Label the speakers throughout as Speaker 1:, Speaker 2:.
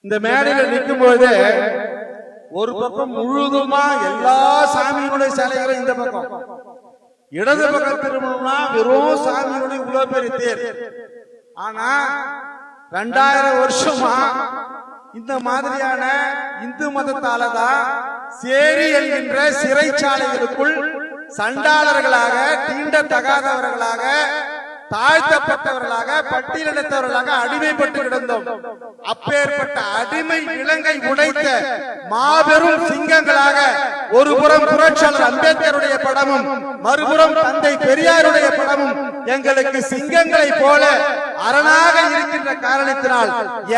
Speaker 1: இந்த மேடையில நிற்கும் போது ஒரு பக்கம் முழுதுமா எல்லா சாமியினுடைய சிலைகளும் இந்த பக்கம், இடது பக்கம் திரும்பணும்னா வெறும் சாமியினுடைய இவ்வளவு பெரிய தேர். ஆனா 2000 வருஷமா இந்த மாதிரியான இந்து மதத்தாலதான் சேரி என்கின்ற சிறைச்சாலைகளுக்குள் சண்டாளர்களாக, தீண்டத்தகாதவர்களாக, தாழ்த்தப்பட்டவர்களாக, பட்டியலிடத்தவர்களாக அடிமைப்பட்டு கிடந்தோம். அப்பேற்பட்ட அடிமை விலங்கை உடைத்த மாபெரும் சிங்கங்களாக ஒருபுறம் புரட்சியாளர் அம்பேத்கருடைய படமும் மறுபுறம் தந்தை பெரியாருடைய படமும் எங்களுக்கு சிங்கங்களை போல அரணாக இருக்கின்ற காரணத்தினால்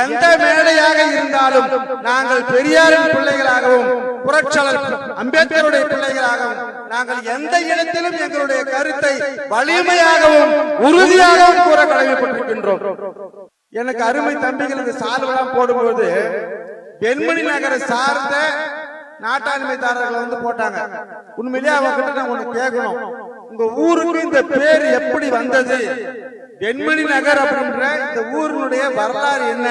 Speaker 1: எந்த மேடையாக இருந்தாலும் நாங்கள் பெரியாரின் பிள்ளைகளாகவும் புரட்சியாளர் அம்பேத்கருடைய பிள்ளைகளாகவும் நாங்கள் எந்த இடத்திலும் எங்களுடைய கருத்தை வலிமையாகவும் உறுதியாகவும் கூற கடமைப்பட்டிருக்கின்றோம். எனக்கு அருமை தம்பிகள் இந்த சால்வெல்லாம் போடும்போது வெண்மணி நகரை சார்ந்த நாட்டாண்மைதாரர்களை வந்து போட்டாங்க. உண்மையிலேயே அவங்க கிட்ட நான் ஒண்ணு கேட்கணும், உங்க ஊருக்கு இந்த பேர் எப்படி வந்தது, வெண்மணி நகர் அப்படின்ற இந்த ஊரினுடைய வரலாறு என்ன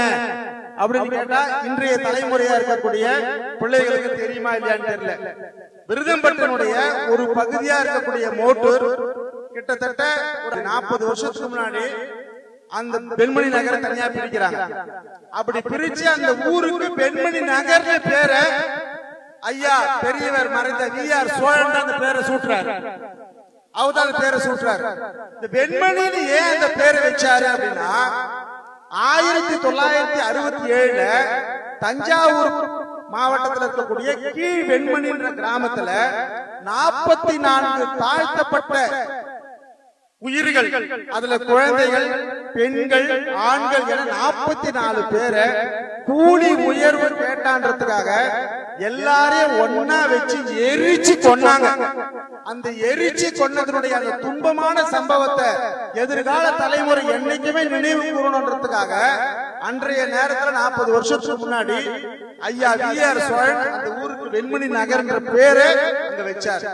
Speaker 1: அப்படின்னு கேட்டா இன்றைய தலைமுறையா இருக்கக்கூடிய பிள்ளைகளுக்கு தெரியுமா இல்லையான்னு தெரியல. விருதம்பட்டினுடைய ஒரு பகுதியா இருக்கக்கூடிய மோட்டூர் கிட்டத்தட்ட ஒரு 40 வருஷத்துக்கு முன்னாடி அந்த பெண்மணி நகரை தனியா பிரிக்கிறாங்க. அப்படி பிரிச்சு அந்த ஊருக்கு பெண்மணி நகர்ல பேர ஐயா பெரியவர் மறைந்த வி.ஆர். சோழன் அந்த பேரை சூட்டுறாரு. அவர்தான் பேரை சூட்டுறாரு. இந்த பெண்மணின்னு ஏன் அந்த பேரை வச்சாரு அப்படின்னா 1967 தஞ்சாவூர் மாவட்டத்தில் இருக்கக்கூடிய கீழ் வெண்மணி என்ற கிராமத்துல 44 தாழ்த்தப்பட்ட உயிர்கள், அதுல குழந்தைகள், பெண்கள், ஆண்கள் என 44 பேரை கூலி உயர்வு கேட்டான்றதுக்காக எல்லாரையும் ஒன்னா வச்சு எரிச்சு கொன்னாங்க. அந்த எரிச்சு கொன்னதனுடைய அந்த துன்பமான சம்பவத்தை எதிர்கால தலைமுறை என்னைக்குமே நினைவு கூறணுன்றதுக்காக அன்றைய நேரத்துல 40 வருஷத்துக்கு முன்னாடி ஐயா வி.ஆர். சோழன் அந்த ஊருக்கு வெண்மணி நகர் என்ற பேரு அங்க வச்சார்.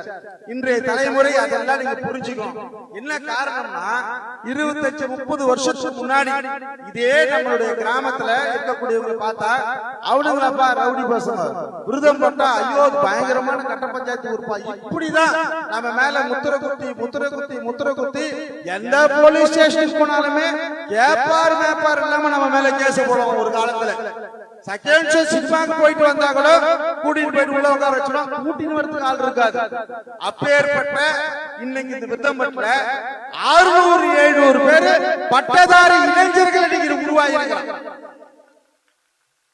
Speaker 1: இன்றைய தலைமுறை அதெல்லாம் நீங்க புரிஞ்சுக்கணும். என்ன காரணம்னா 25-30 வருஷத்துக்கு முன்னாடி இதே நம்மளுடைய கிராமத்துல இருக்கக்கூடியவங்க பார்த்தா அவனுங்களப்பா ரவுடி பசங்க, விருதம் பட்டா ஐயோ பயங்கரமான கட்ட பஞ்சாயத்து ஊர்ப்பா, இப்படிதான் நம்ம மேல முத்திர குத்தி எந்த போலீஸ் ஸ்டேஷனுக்கு போனாலுமே கேப்பார் மேப்பார் இல்லாம நம்ம மேல கேஸ் போடுவோம். ஒரு காலத்துல செகண்ட் ஷோ சினிமாக்கு போயிட்டு வந்தா கூட கூட்டிட்டு போயிட்டு உள்ள உட்கார வச்சிடும், கூட்டின்னு வரதுக்கு ஆள் இருக்காது. அப்பேற்பட்ட இன்னைக்கு இந்த விருதம்பட்டில 600-700 பேரு பட்டதாரி இளைஞர்கள் இன்னைக்கு உருவாகிறாங்க.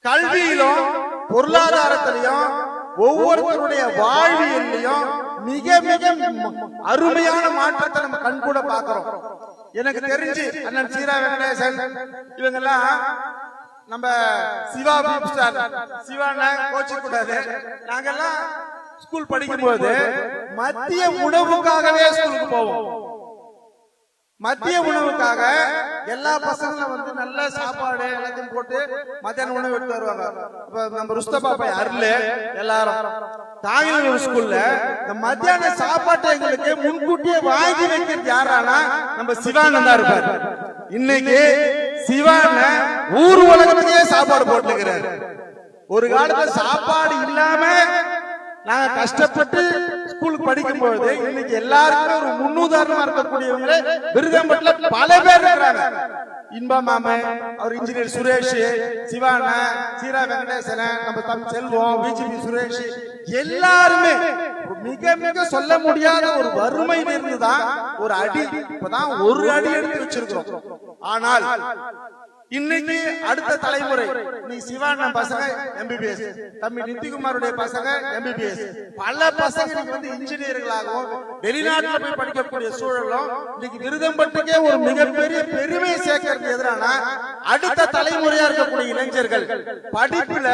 Speaker 1: கல்வியிலும் பொருளாதாரத்திலையும் ஒவ்வொருத்தருடைய வாழ்வியலையும் மிக மிக அருமையான மாற்றத்தை நம்ம கண் கூட பாக்குறோம். எனக்கு தெரிஞ்சு அண்ணன் சீரா வெங்கடேசன் இவங்க எல்லாம் நம்ம சிவா சிவான கோச்சு கூடாது. நாங்கெல்லாம் ஸ்கூல் படிக்கும் போது மத்திய உணவுக்காகவே ஸ்கூலுக்கு போவோம். மத்திய உணவுக்காக எல்லா பசங்களும் வந்து நல்ல சாப்பாடு எல்லாத்தையும் போட்டு மத்தியான உணவு எடுத்து வருவாங்க. நம்ம ருஸ்தபாப்பா அருள் எல்லாரும் தாய்மொழி ஸ்கூல்ல இந்த மத்தியான சாப்பாட்டை எங்களுக்கு முன்கூட்டியே வாங்கி வைக்கிறது யாரானா நம்ம சிவானந்தா இருப்பார். இன்னைக்கு சிவான ஊர் உலகத்தையே சாப்பாடு போட்டுக்கிறாரு. ஒரு காலத்துல சாப்பாடு இல்லாம நாங்க கஷ்டப்பட்டு ஸ்கூலுக்கு படிக்கும் பொழுது இன்னைக்கு எல்லாருக்குமே ஒரு முன்னுதாரணமா இருக்கக்கூடியவங்க விருதம்பட்டில பல பேர் இருக்கிறாங்க. இன்பா மாம, அவர் இன்ஜினியர் சுரேஷ், சிவான, சீரா வெங்கடேசன, நம்ம செல்வம், விஜிபி சுரேஷ் எல்லாருமே மிக மிக சொல்ல முடியாத ஒரு வறுமையில இருந்துதான் ஒரு அடி இப்பதான் ஒரு அடி எடுத்து வச்சிருக்கிறோம். ஆனால் இன்னைக்கு அடுத்த தலைமுறை நீ சிவான பசங்க எம்பிபிஎஸ், தம்பி நிதிகுமாருடைய பசங்க எம்பிபிஎஸ், பல பசங்க வந்து இன்ஜினியர்களாகவும் வெளிநாட்டுல போய் படிக்கக்கூடிய சூழலும் இன்னைக்கு விருதம்பட்டுக்கே ஒரு மிகப்பெரிய பெருமை சேர்க்கிறது எதிரான அடுத்த தலைமுறையா இருக்கக்கூடிய இளைஞர்கள் படிப்புல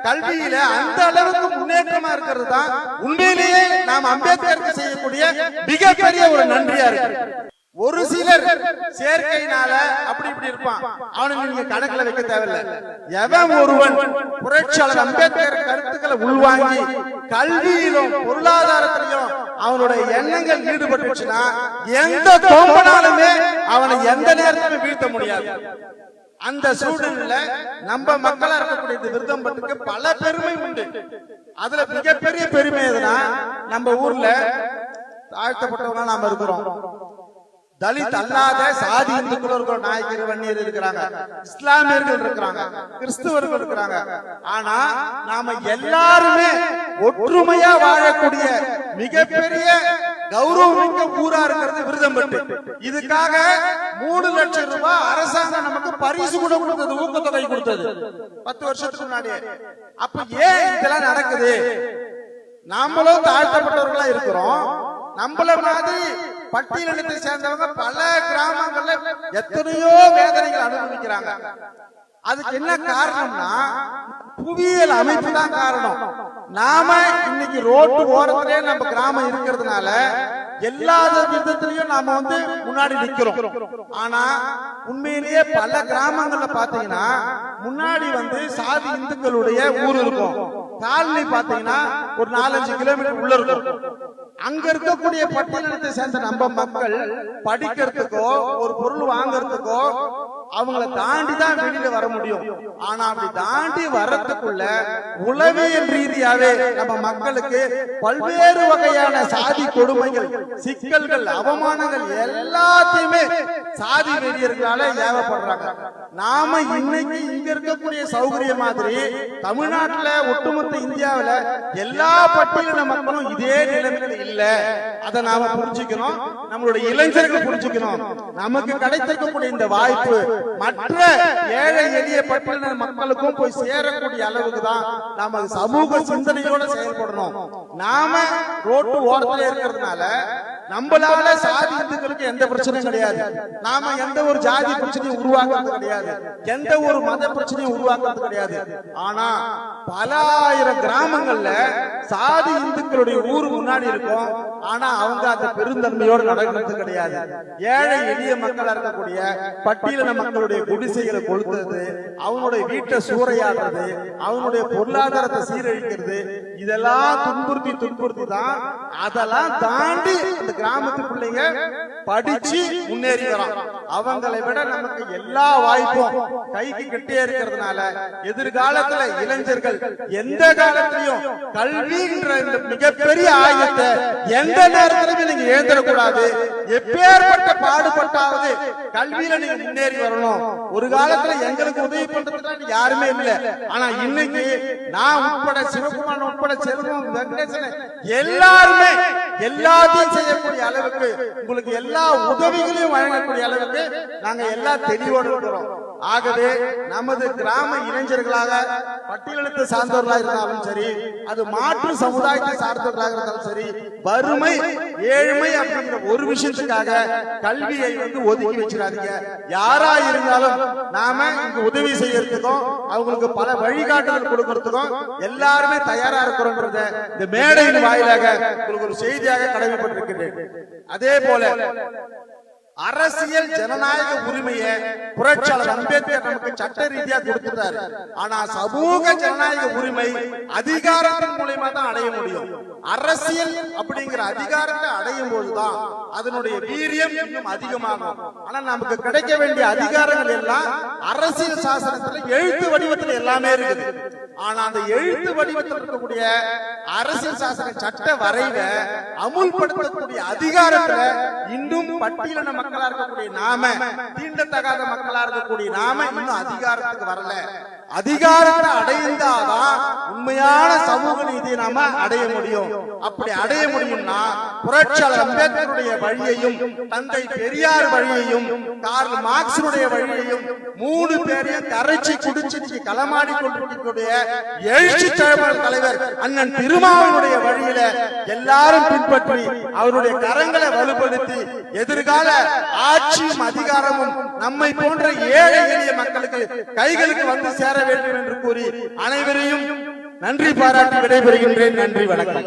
Speaker 1: கல்வியில அந்த அளவுக்கு முன்னேற்றமா இருக்கிறது தான் உண்மையிலேயே நாம் அம்பேத்கருக்கு செய்யக்கூடிய மிகப்பெரிய ஒரு நன்றியா இருக்கு. ஒரு சிலர் சேர்க்கையினால அப்படி இப்படி இருப்பான், அவனுக்கு நீங்க கணக்குல வைக்க தேவையில்லை. எவன் ஒருவன் புரட்சியாளர் அம்பேத்கர் கருத்துக்களை உள்வாங்கி கல்வியிலும் பொருளாதாரத்திலும் அவனுடைய எண்ணங்கள் ஈடுபட்டுச்சுன்னா எந்த கோம்பனாலுமே அவனை எந்த நேரத்திலும் வீழ்த்த முடியாது. அந்த சூழ்நிலையில நம்ம மக்களா இருக்கக்கூடிய இந்த விருதம்பட்டுக்கு பல பெருமை உண்டு. அதுல மிகப்பெரிய பெருமை எதுனா, நம்ம ஊர்ல தாழ்த்தப்பட்டவங்க நாம இருக்கிறோம். தலித் அல்லாத சாதி இந்துக்கள் நாயக்கர் வன்னியர் இருக்கிறாங்க, இஸ்லாமியர்கள் இருக்கிறாங்க, கிறிஸ்துவர்கள் இருக்கிறாங்க. ஆனா நாம எல்லாருமே ஒற்றுமையா வாழக்கூடிய மிகப்பெரிய கௌரவமிக்க ஊரா இருக்கிறது விருதம்பட்டு. இதுக்காக 3 லட்சம் ரூபாய் அரசாங்கம் நமக்கு பரிசு கூட கொடுத்தது, ஊக்கத்தொகை கொடுத்தது 10 வருஷத்துக்கு முன்னாடியே. அப்ப ஏன் இதெல்லாம் நடக்குது? நாமளும் தாழ்த்தப்பட்டவர்களா இருக்கிறோம். நம்மள மாதிரி பட்டியலினத்தை சேர்ந்தவங்க பல கிராமங்கள்ல எத்தனையோ வேதனைகள் அனுபவிக்கிறாங்க. அதுக்கு என்ன காரணம்னா, புவியியல் அமைப்பு தான் காரணம். நாம இன்னைக்கு ரோட்டு ஓரத்திலே நம்ம கிராமம் இருக்கிறதுனால எல்லா விதத்திலையும் நாம முன்னாடி நிக்கிறோம். ஆனா உண்மையிலேயே பல கிராமங்கள்ல பாத்தீங்கன்னா முன்னாடி சாதி இந்துக்களுடைய ஊர் இருக்கும். காலனி பாத்தீங்கன்னா ஒரு 4-5 கிலோமீட்டர் உள்ள இருக்கும். அங்க இருக்கக்கூடிய பட்டியலினத்தை சேர்ந்த நம்ம மக்கள் படிக்கிறதுக்கோ ஒரு பொருள் வாங்கறதுக்கோ அவங்களை தாண்டி தான் வெளியில வர முடியும். ஆனா அப்படி தாண்டி வர்றதுக்குள்ள உளவியல் ரீதியாவே நம்ம மக்களுக்கு பல்வேறு வகையான சாதி கொடுமைகள், சிக்கல்கள், அவமானங்கள் எல்லாத்தையுமே சாதி வெறியர்களால ஏவப்படுறாங்க. நாம இன்னைக்கு இங்க இருக்கக்கூடிய சௌகரியம் மாதிரி தமிழ்நாட்டுல ஒட்டுமொத்த இந்தியாவில எல்லா பட்டியலின மக்களும் இதே நிலைமையில இல்ல. அதை நாம புரிஞ்சுக்கணும், நம்மளுடைய இளைஞர்கள் புரிஞ்சுக்கணும். நமக்கு கிடைத்திருக்கக்கூடிய இந்த வாய்ப்பு மற்ற ஏழை எளிய பட்டியலின மக்களுக்கும் போய் சேரக்கூடிய அளவுக்கு தான் நாம சமூக சிந்தனையோட செயல்படணும். நாம ரோட்டு ஓரத்துல இருக்கிறதுனால நம்மளால சாதி இந்துக்களுக்கு எந்த பிரச்சனையும் கிடையாது. நாம எந்த ஒரு ஜாதி பிரச்சனையும் உருவாக்குறது கிடையாது, எந்த ஒரு மத பிரச்சனையும் உருவாக்குறது கிடையாது. ஆனா பல ஆயிரம் கிராமங்கள்ல சாதி இந்துக்களுடைய ஊர் முன்னாடி இருக்கும். ஆனா அவங்க அந்த பெருந்தன்மையோடு நடக்கிறது கிடையாது. ஏழை எளிய மக்களா இருக்கக்கூடிய பட்டியலின மக்களுடைய குடிசைகளை கொளுத்துறது, அவனுடைய வீட்டை சூறையாடுறது, அவனுடைய பொருளாதாரத்தை சீரழிக்கிறது, இதெல்லாம் துன்புறுத்தி தான் அதெல்லாம் தாண்டி அந்த கிராமத்து பிள்ளைங்க படிச்சு முன்னேறி வரோம். அவங்களை விட நமக்கு எல்லா வாய்ப்பும் கைக்கு கிட்டே இருக்கிறதுனால எதிர்காலத்துல இளைஞர்கள் எந்த காலத்திலையும் கல்வின்ற இந்த மிகப்பெரிய ஆயுதத்தை எந்த நேரத்திலுமே நீங்க ஏந்திரக்கூடாது. எப்பேற்பட்ட பாடுபட்டாவது கல்வியில நீங்க முன்னேறி வரணும். ஒரு காலத்துல எங்களுக்கு உதவி பண்றதுக்கு யாருமே இல்லை. ஆனா இன்னைக்கு நான் உட்பட, சிவகுமார் உட்பட, செல்வம், வெங்கடேசன் எல்லாருமே எல்லாத்தையும் செய்யக்கூடிய அளவுக்கு, உங்களுக்கு எல்லா உதவிகளையும் வழங்கக்கூடிய அளவுக்கு நாங்க எல்லா தெளிவோடு இருக்கிறோம். ஆகவே நமது கிராம இளைஞர்களாக பட்டியலினத்தை சார்ந்தவர்களாக இருந்தாலும் சரி, அது மாற்று சமுதாயத்தை சார்ந்தவர்களாக இருந்தாலும் சரி, வறுமை ஏழ்மை அப்படிங்கிற ஒரு விஷயத்துக்காக கல்வியை ஒதுக்கி வச்சிடாதீங்க. யாரா இருந்தாலும் நாம இங்க உதவி செய்யறதுக்கும் அவங்களுக்கு பல வழிகாட்டுதல் கொடுக்கறதுக்கும் எல்லாருமே தயாரா இருக்கிறோம்ன்றத இந்த மேடையின் வாயிலாக உங்களுக்கு ஒரு செய்தியாக கடமைப்பட்டிருக்கிறேன். அதே போல அரசியல் ஜனநாயக உரிமையை புரட்சியாளர் அம்பேத்கர் நமக்கு சட்ட ரீதியா கொடுத்துட்டாரு. ஆனா சமூக ஜனநாயக உரிமை அதிகாரத்தின் மூலமா தான் அடைய முடியும். அரசியல் அப்படிங்கிற அதிகாரத்தை அடையும் போதுதான் அதனுடைய வீரியம் இன்னும் அதிகமாகும். ஆனா நமக்கு கிடைக்க வேண்டிய அதிகாரங்கள் எல்லாம் அரசியல் சாசனத்துல எழுத்து வடிவத்தில் எல்லாமே இருக்குது. ஆனா அந்த எழுத்து வடிவத்தில் இருக்கக்கூடிய அரசியல் சாசன சட்ட வரைவை அமுல்படுத்தக்கூடிய அதிகாரத்துல இன்னும் பட்டியலின மக்களா இருக்கக்கூடிய நாம, தீண்டத்தகாத மக்களா இருக்கக்கூடிய நாம இன்னும் அதிகாரத்துக்கு வரல. அதிகாரத்தை அடைந்தாதான் உண்மையான சமூக நீதியை நாம அடைய முடியும். அப்படி அடைய முடியும்னா புரட்சியாளர் அம்பேத்கருடைய வழியையும், தந்தை பெரியார் வழியையும், கார்ல் மார்க்ஸுடைய வழியையும் 3 பேரையும் கரைச்சி குடிச்சு களமாடி கொண்டிருக்கக்கூடிய எழுச்சி தலைவர் அண்ணன் திருமாவளுடைய வழியில எல்லாரும் பின்பற்றி அவருடைய கரங்களை வலுப்படுத்தி எதிர்கால ஆட்சியும் அதிகாரமும் நம்மை போன்ற ஏழை எளிய மக்களுக்கு கைகளுக்கு வந்து சேர வேண்டும் என்று கூறி அனைவரையும் நன்றி பாராட்டி விடைபெறுகின்றேன். நன்றி, வணக்கம்.